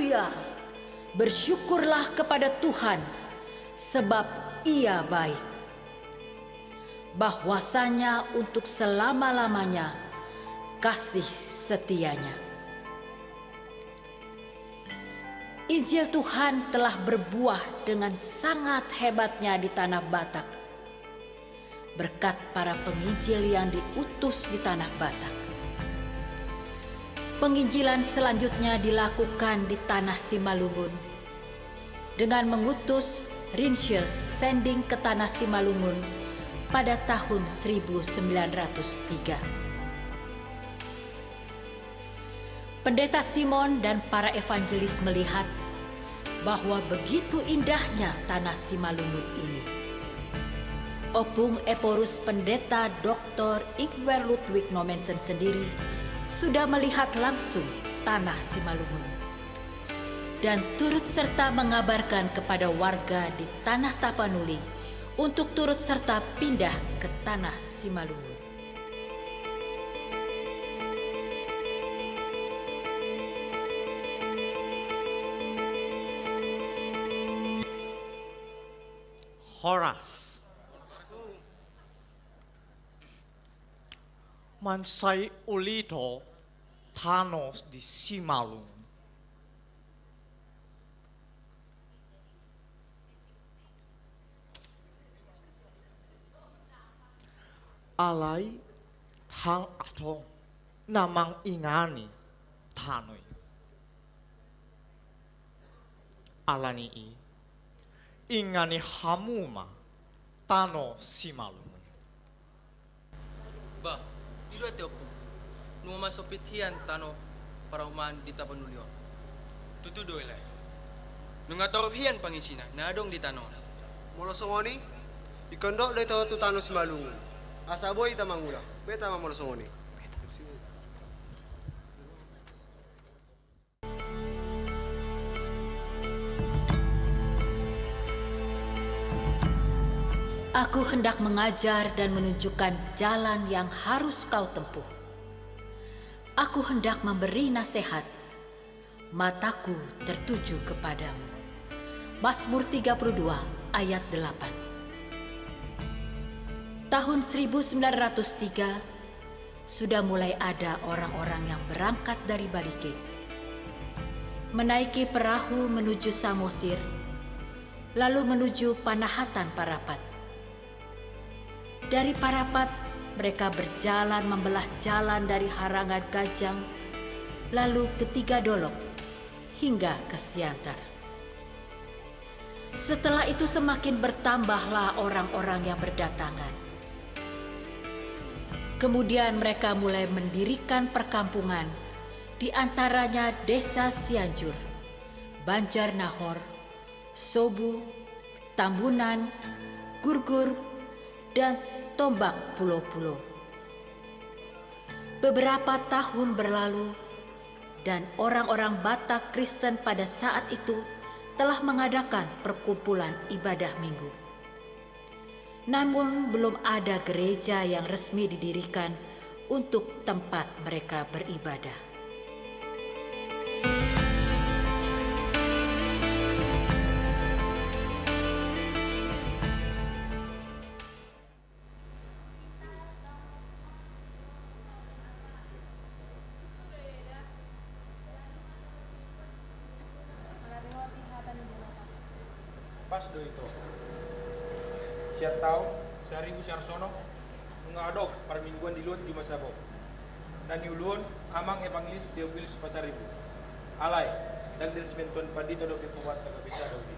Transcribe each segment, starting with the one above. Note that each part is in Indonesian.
Haleluya! Bersyukurlah kepada Tuhan, sebab Ia baik. Bahwasanya untuk selama-lamanya kasih setianya. Injil Tuhan telah berbuah dengan sangat hebatnya di tanah Batak, berkat para penginjil yang diutus di tanah Batak. Penginjilan selanjutnya dilakukan di tanah Simalungun dengan mengutus Rinsius Sending ke tanah Simalungun pada tahun 1903. Pendeta Simon dan para evangelis melihat bahwa begitu indahnya tanah Simalungun ini. Opung Eporus Pendeta Dr. Ingwer Ludwig Nommensen sendiri sudah melihat langsung tanah Simalungun dan turut serta mengabarkan kepada warga di tanah Tapanuli untuk turut serta pindah ke tanah Simalungun. Horas mansai ulito Thanos di Simalungun. Alai hang atong namang ingani Thanoi. Alani ingani hamuma Tano Simalungun. Ba, itu ate opo. Nung masopit hiyan tano para humaan di Tapanulyon. Tutudo ilay. Nung atorop hiyan pangisina, nadong di tano. Molosongoni, ikondo dito tutano si Malungun. Asaboy tamangula. Beta molosongoni. Aku hendak mengajar dan menunjukkan jalan yang harus kau tempuh. Aku hendak memberi nasihat. Mataku tertuju kepadamu. Mazmur 32 ayat 8. Tahun 1903 sudah mulai ada orang-orang yang berangkat dari Balike, menaiki perahu menuju Samosir, lalu menuju Panahatan Parapat. Dari Parapat, mereka berjalan membelah jalan dari Harangan Gajang, lalu ke Tiga Dolok, hingga ke Siantar. Setelah itu semakin bertambahlah orang-orang yang berdatangan. Kemudian mereka mulai mendirikan perkampungan, di antaranya Desa Sianjur, Banjar Nahor, Sobu, Tambunan, Gurgur, dan Tombak Pulau-Pulau. Beberapa tahun berlalu dan orang-orang Batak Kristen pada saat itu telah mengadakan perkumpulan ibadah minggu. Namun belum ada gereja yang resmi didirikan untuk tempat mereka beribadah. Pas do itu. Siap tahu, sehari bu Sarsono mengadok para mingguan di luar Jumat Sabok. Dan di ulun amang evangelis Theophilus Pasaribu. Alai, dan dari sebentuan padi dodok dipuat tak bisa dobi.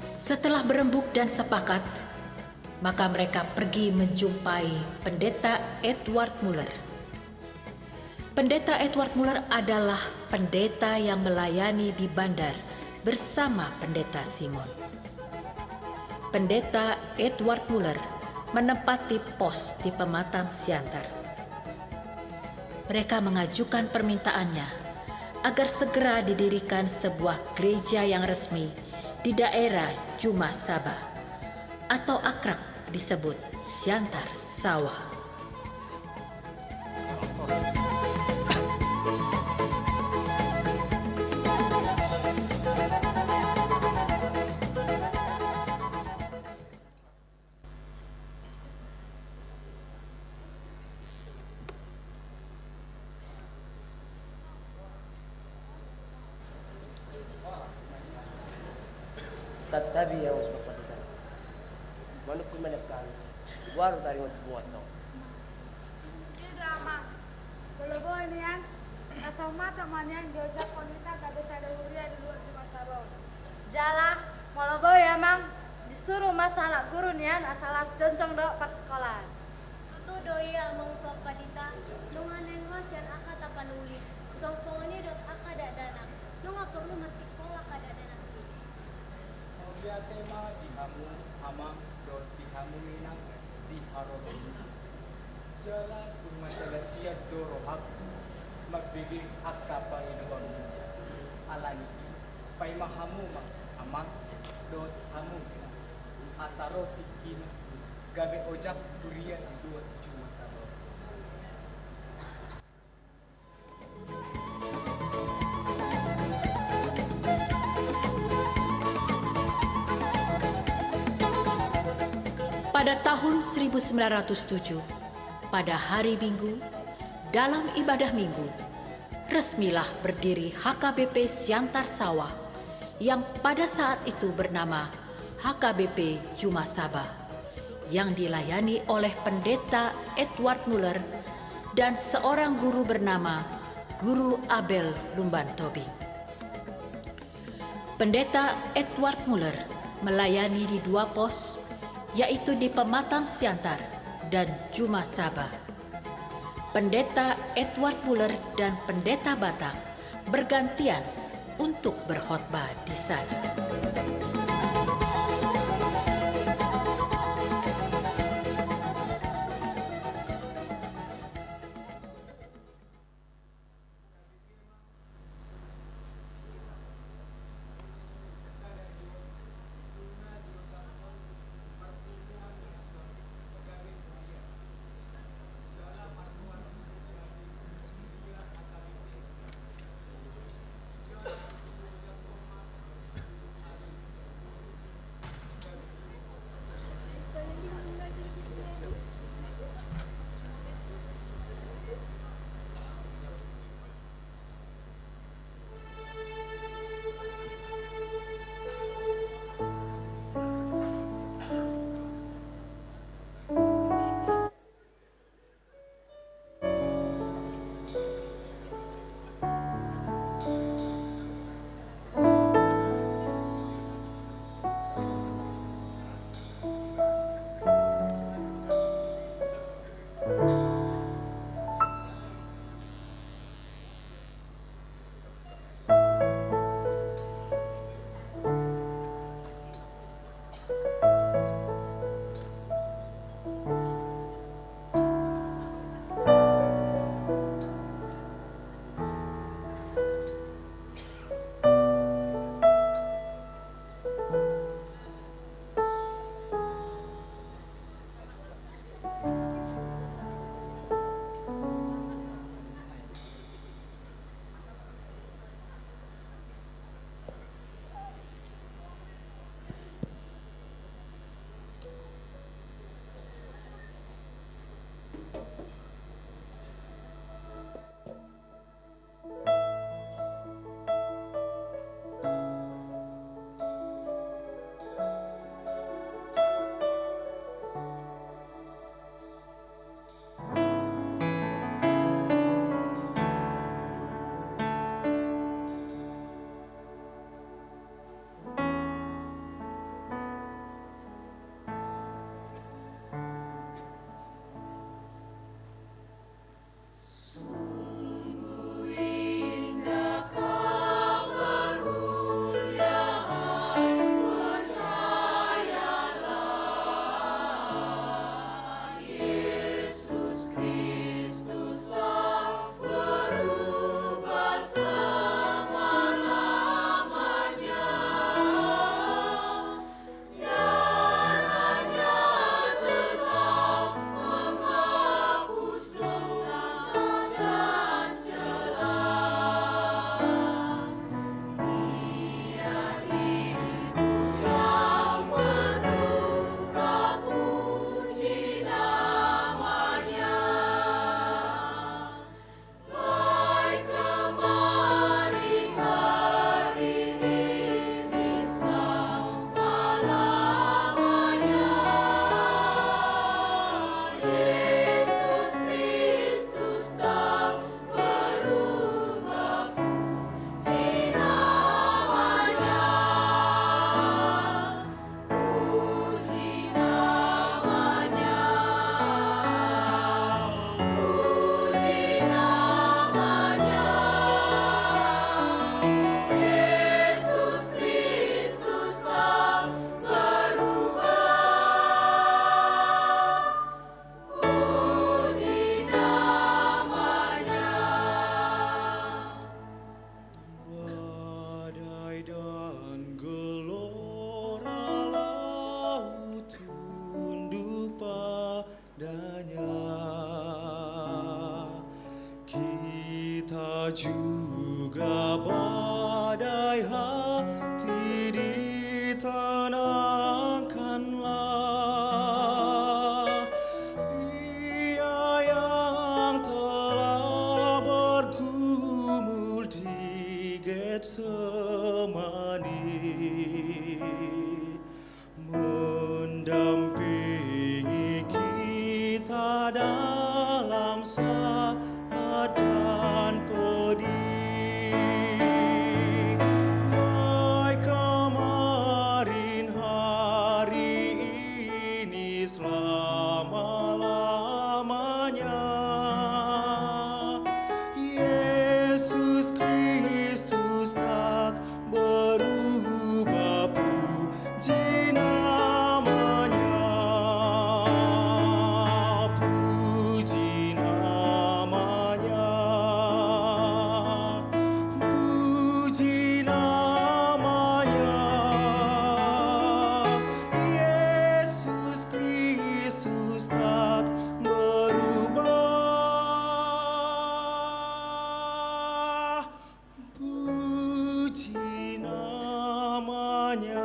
Setelah berembuk dan sepakat, maka mereka pergi menjumpai Pendeta Edward Muller. Pendeta Edward Muller adalah pendeta yang melayani di bandar bersama Pendeta Simon. Pendeta Edward Muller menempati pos di Pematang Siantar. Mereka mengajukan permintaannya agar segera didirikan sebuah gereja yang resmi di daerah Juma Sabah atau akrab disebut Siantar Sawah. Satabi yang harus berpaditan. Manuk kumenepkan, waru tari untuk buat tau. Tidak aman. Kalau boy ini kan, asal mata manyan diojak wanita tak bisa ada huria di luar cuma sabau. Jala, kalau boy emang disuruh masalah guru nian asal as concong do per sekolah. Tutu doi amang tua padita, nungan yang mas yang aka tapanuli. Song ini dot aka dak danak, nunga perlu masih sekolah kada danak. Dia tema dihamu amang dot dihamu minang diharoni. Jalan bermasalah siap dorohak magbigay hak kapay nuang alani. Pay mahamu amang dot hamu minang asaro tikin gabe ojak durian dua cuma sabab. Pada tahun 1907, pada hari Minggu, dalam ibadah Minggu, resmilah berdiri HKBP Siantar Sawah yang pada saat itu bernama HKBP Jumasaba, yang dilayani oleh Pendeta Edward Muller dan seorang guru bernama Guru Abel Lumban Tobing. Pendeta Edward Muller melayani di dua pos, yaitu di Pematang Siantar dan Jumasaba. Pendeta Edward Muller dan Pendeta Batak bergantian untuk berkhotbah di sana. adanya. Kita juga badai hati ditenangkanlah. Dia yang telah bergumul di Getsemani, mendampingi kita dalam saat dan pedih. Baik kemarin, hari ini, selama-lamanya. Yesus Kristus tak berubah, puji namanya, puji namanya, puji namanya. Yesus Kristus tak berubah, puji namanya.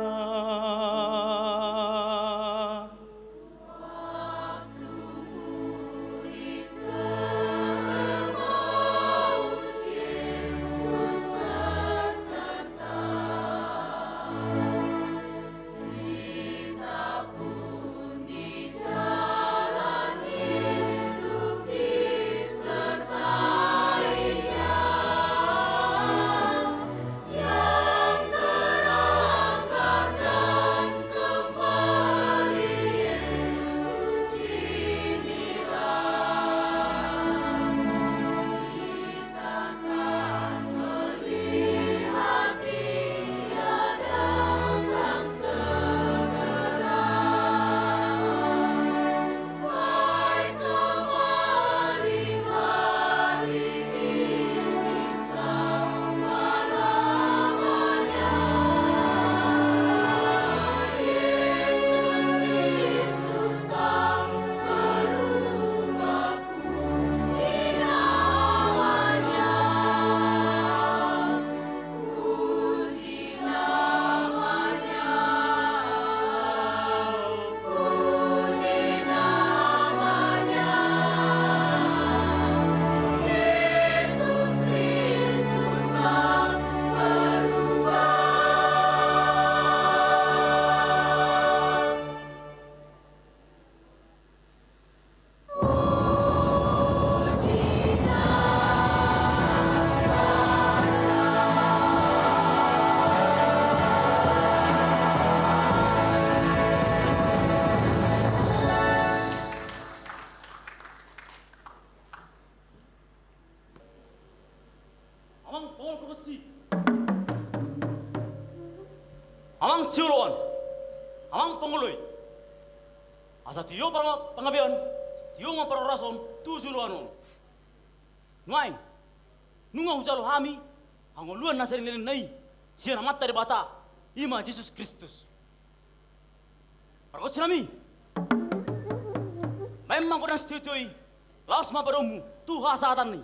Amang Paul Profesi, Amang Siuluan, Amang Pengeloy, asa tiyo para pengabian, tiyo nga para rason, tu Siuluanon. Ngayon, nunga hujalo hami, ang uluan na sering nai, siya na mata di bata, ima Jesus Kristus. Para ko sinami, memang ko ng stitoy, laos mabaromu, tu hasatan ni.